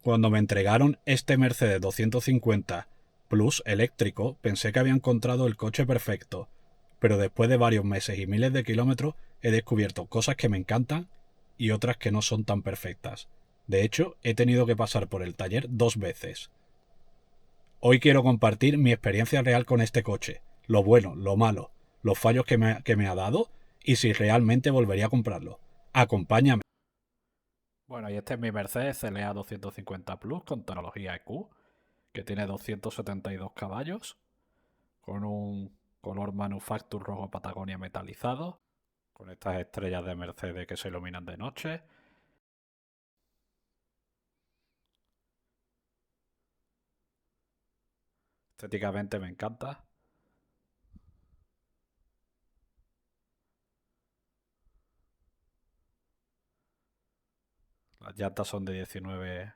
Cuando me entregaron este Mercedes 250 Plus eléctrico, pensé que había encontrado el coche perfecto, pero después de varios meses y miles de kilómetros he descubierto cosas que me encantan y otras que no son tan perfectas. De hecho, he tenido que pasar por el taller 2 veces. Hoy quiero compartir mi experiencia real con este coche, lo bueno, lo malo, los fallos que me ha dado y si realmente volvería a comprarlo. Acompáñame. Bueno, y este es mi Mercedes CLA 250 Plus con tecnología EQ, que tiene 272 caballos, con un color Manufacture rojo Patagonia metalizado, con estas estrellas de Mercedes que se iluminan de noche. Estéticamente me encanta. Las llantas son de 19.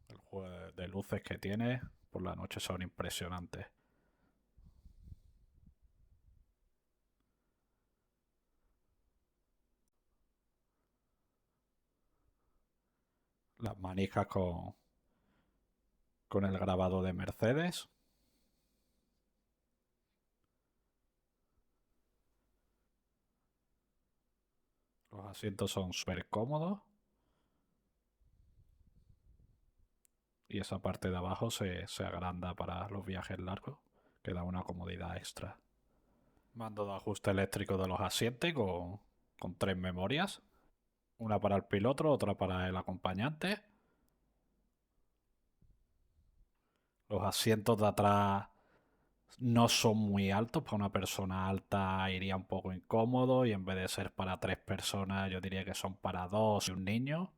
El juego de luces que tiene por la noche son impresionantes. Las manijas con el grabado de Mercedes. Los asientos son súper cómodos. Y esa parte de abajo se agranda para los viajes largos, que da una comodidad extra. Mando de ajuste eléctrico de los asientos con 3 memorias. Una para el piloto, otra para el acompañante. Los asientos de atrás no son muy altos. Para una persona alta iría un poco incómodo. Y en vez de ser para 3 personas, yo diría que son para 2 y un niño.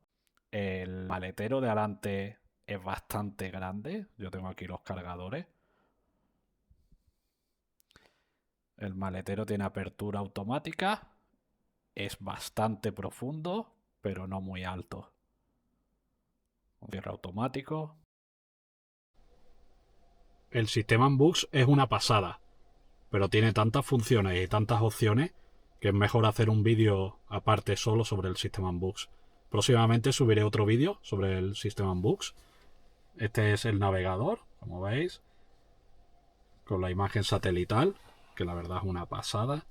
El maletero de adelante es bastante grande. Yo tengo aquí los cargadores. El maletero tiene apertura automática. Es bastante profundo, pero no muy alto. Un cierre automático. El sistema Bux es una pasada, pero tiene tantas funciones y tantas opciones que es mejor hacer un vídeo aparte solo sobre el sistema Bux. Próximamente subiré otro vídeo sobre el sistema Bux. Este es el navegador, como veis, con la imagen satelital, que la verdad es una pasada.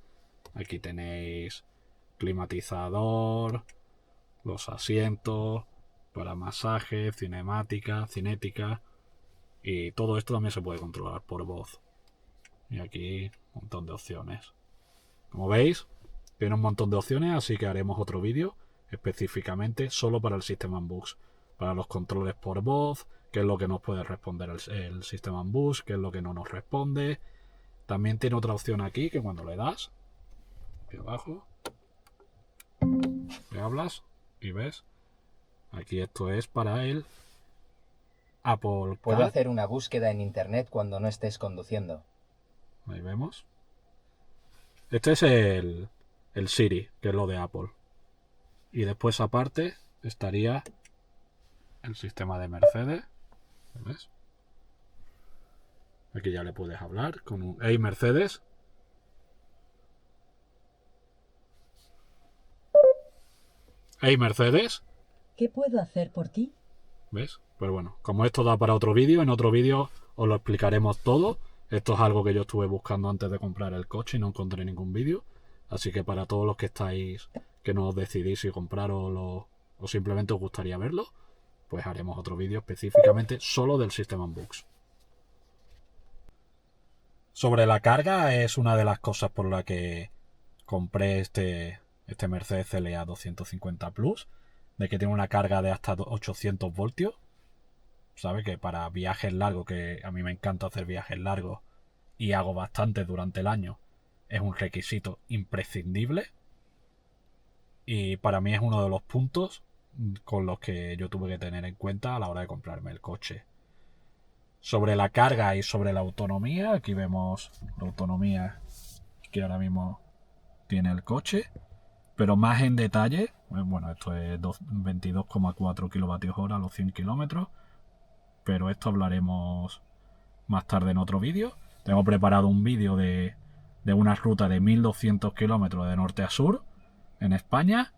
Aquí tenéis climatizador, los asientos para masaje, cinemática, cinética, y todo esto también se puede controlar por voz. Y aquí un montón de opciones. Como veis, tiene un montón de opciones, así que haremos otro vídeo específicamente solo para el sistema Bux, para los controles por voz, qué es lo que nos puede responder el sistema Bux, qué es lo que no nos responde. También tiene otra opción aquí que cuando le das aquí abajo le hablas y ves, aquí esto es para el Apple Puedo Car. hacer una búsqueda en internet cuando no estés conduciendo. Ahí vemos. Este es el Siri, que es lo de Apple. Y después aparte estaría el sistema de Mercedes. ¿Ves? Aquí ya le puedes hablar con un Hey Mercedes. Hey Mercedes. ¿Qué puedo hacer por ti? ¿Ves? Pero bueno, como esto da para otro vídeo, en otro vídeo os lo explicaremos todo. Esto es algo que yo estuve buscando antes de comprar el coche y no encontré ningún vídeo. Así que para todos los que estáis, que no os decidís si comprarlo o simplemente os gustaría verlo, pues haremos otro vídeo específicamente solo del sistema Bux. Sobre la carga es una de las cosas por la que compré este Mercedes CLA 250 Plus, de que tiene una carga de hasta 800 voltios. ¿Sabe? Que para viajes largos, que a mí me encanta hacer viajes largos y hago bastante durante el año, es un requisito imprescindible. Y para mí es uno de los puntos con los que yo tuve que tener en cuenta a la hora de comprarme el coche. Sobre la carga y sobre la autonomía, aquí vemos la autonomía que ahora mismo tiene el coche, pero más en detalle, bueno, esto es 22,4 kilovatios hora a los 100 kilómetros, pero esto hablaremos más tarde en otro vídeo. Tengo preparado un vídeo de una ruta de 1200 kilómetros de norte a sur en España,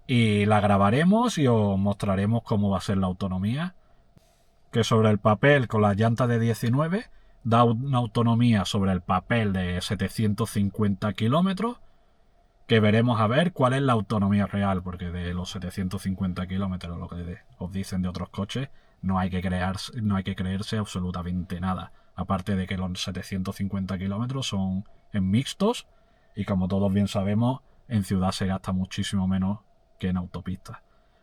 y la grabaremos y os mostraremos cómo va a ser la autonomía. Que sobre el papel, con las llantas de 19, da una autonomía sobre el papel de 750 kilómetros, que veremos a ver cuál es la autonomía real, porque de los 750 kilómetros, lo que os dicen de otros coches, no hay que creerse absolutamente nada. Aparte de que los 750 kilómetros son en mixtos y, como todos bien sabemos, en ciudad se gasta muchísimo menos que en autopista.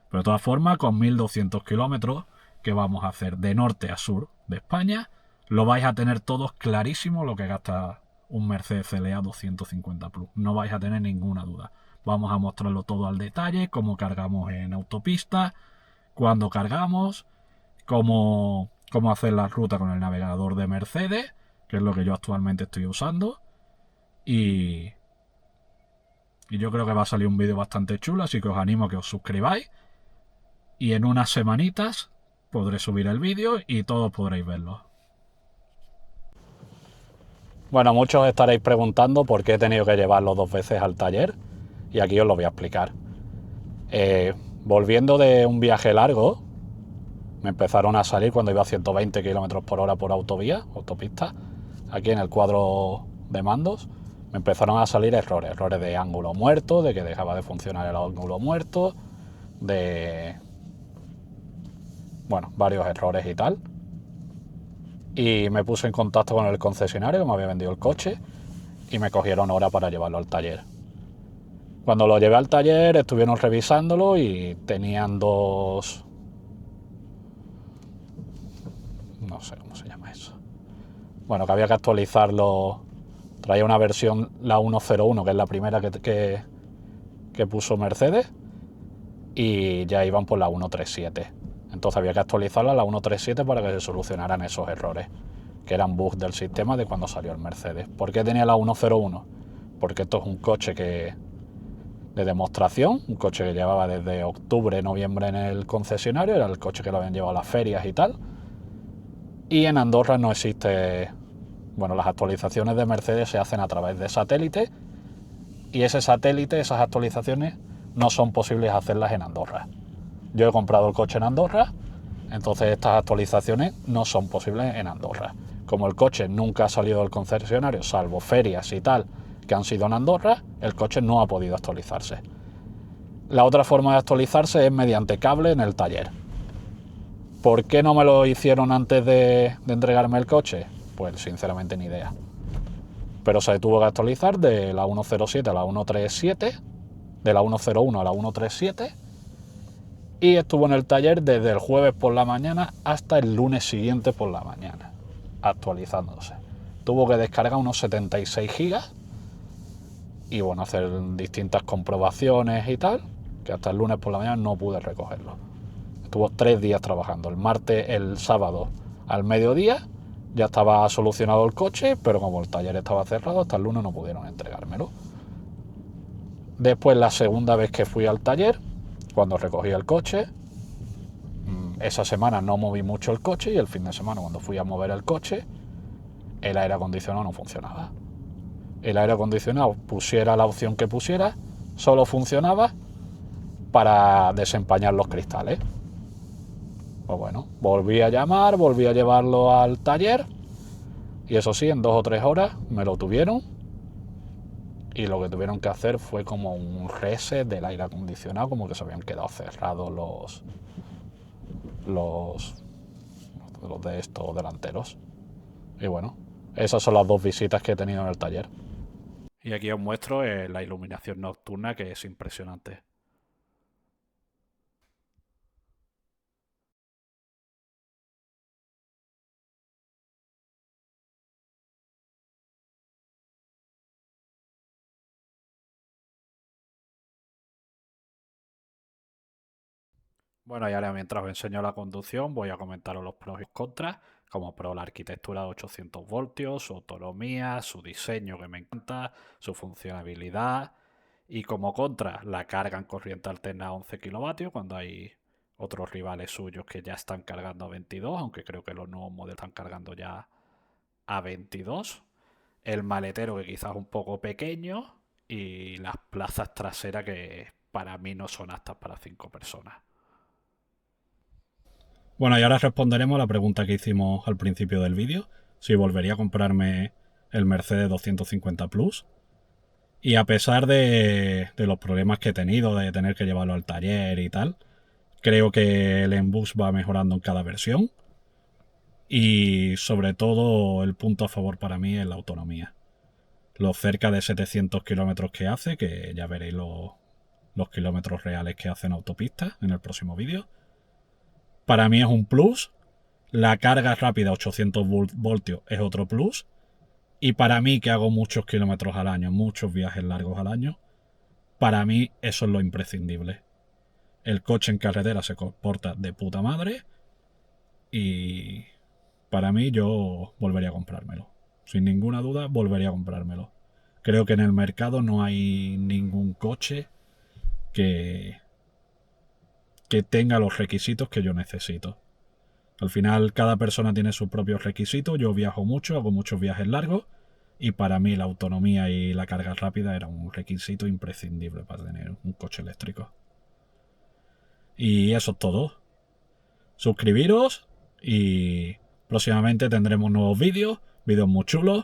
Pero de todas formas, con 1200 kilómetros que vamos a hacer de norte a sur de España, lo vais a tener todos clarísimo lo que gasta un Mercedes CLA 250 Plus. No vais a tener ninguna duda. Vamos a mostrarlo todo al detalle, cómo cargamos en autopista, cuándo cargamos, cómo hacer la ruta con el navegador de Mercedes, que es lo que yo actualmente estoy usando. Y yo creo que va a salir un vídeo bastante chulo, así que os animo a que os suscribáis. Y en unas semanitas podré subir el vídeo y todos podréis verlo. Bueno, muchos estaréis preguntando por qué he tenido que llevarlo 2 veces al taller, y aquí os lo voy a explicar. Volviendo de un viaje largo, me empezaron a salir cuando iba a 120 km por hora por autopista, aquí en el cuadro de mandos, me empezaron a salir errores de ángulo muerto, de que dejaba de funcionar el ángulo muerto, bueno, varios errores y tal. Y me puse en contacto con el concesionario que me había vendido el coche y me cogieron hora para llevarlo al taller. Cuando lo llevé al taller estuvieron revisándolo y tenían dos... no sé cómo se llama eso. Bueno, que había que actualizarlo. Traía una versión, la 1.01, que es la primera que puso Mercedes, y ya iban por la 1.37. Entonces había que actualizarla a la 1.37 para que se solucionaran esos errores, que eran bugs del sistema de cuando salió el Mercedes. ¿Por qué tenía la 1.01? Porque esto es un coche de demostración, un coche que llevaba desde octubre, noviembre en el concesionario, era el coche que lo habían llevado a las ferias y tal. Y en Andorra no existe... Bueno, las actualizaciones de Mercedes se hacen a través de satélite, y ese satélite, esas actualizaciones, no son posibles hacerlas en Andorra. Yo he comprado el coche en Andorra, entonces estas actualizaciones no son posibles en Andorra. Como el coche nunca ha salido del concesionario, salvo ferias y tal, que han sido en Andorra, el coche no ha podido actualizarse. La otra forma de actualizarse es mediante cable en el taller. ¿Por qué no me lo hicieron antes de entregarme el coche? Pues sinceramente ni idea. Pero se tuvo que actualizar de la 1.07 a la 1.37, de la 1.01 a la 1.37, y estuvo en el taller desde el jueves por la mañana hasta el lunes siguiente por la mañana, actualizándose. Tuvo que descargar unos 76 gigas y bueno, hacer distintas comprobaciones y tal, que hasta el lunes por la mañana no pude recogerlo. Estuvo 3 días trabajando. El sábado al mediodía ya estaba solucionado el coche, pero como el taller estaba cerrado, hasta el lunes no pudieron entregármelo. Después, la segunda vez que fui al taller, cuando recogí el coche, esa semana no moví mucho el coche, y el fin de semana, cuando fui a mover el coche, el aire acondicionado no funcionaba. El aire acondicionado, pusiera la opción que pusiera, solo funcionaba para desempañar los cristales. Pues bueno, volví a llamar, volví a llevarlo al taller, y eso sí, en 2 o 3 horas me lo tuvieron, y lo que tuvieron que hacer fue como un reset del aire acondicionado, como que se habían quedado cerrados los de estos delanteros. Y bueno, esas son las 2 visitas que he tenido en el taller. Y aquí os muestro la iluminación nocturna, que es impresionante. Bueno, y ahora, mientras os enseño la conducción, voy a comentaros los pros y contras. Como pro, la arquitectura de 800 voltios, su autonomía, su diseño, que me encanta, su funcionabilidad. Y como contra, la carga en corriente alterna a 11 kilovatios, cuando hay otros rivales suyos que ya están cargando a 22, aunque creo que los nuevos modelos están cargando ya a 22. El maletero, que quizás es un poco pequeño, y las plazas traseras, que para mí no son aptas para 5 personas. Bueno, y ahora responderemos a la pregunta que hicimos al principio del vídeo, si volvería a comprarme el Mercedes 250 Plus. Y a pesar de los problemas que he tenido, de tener que llevarlo al taller y tal, creo que el N-Bus va mejorando en cada versión. Y sobre todo el punto a favor para mí es la autonomía. Los cerca de 700 kilómetros que hace, que ya veréis los kilómetros reales que hace en autopista en el próximo vídeo. Para mí es un plus. La carga rápida 800 voltios es otro plus. Y para mí, que hago muchos kilómetros al año, muchos viajes largos al año, para mí eso es lo imprescindible. El coche en carretera se comporta de puta madre y para mí yo volvería a comprármelo. Sin ninguna duda, volvería a comprármelo. Creo que en el mercado no hay ningún coche que tenga los requisitos que yo necesito. Al final, cada persona tiene sus propios requisitos. Yo viajo mucho, hago muchos viajes largos. Y para mí la autonomía y la carga rápida era un requisito imprescindible para tener un coche eléctrico. Y eso es todo. Suscribiros y próximamente tendremos nuevos vídeos muy chulos.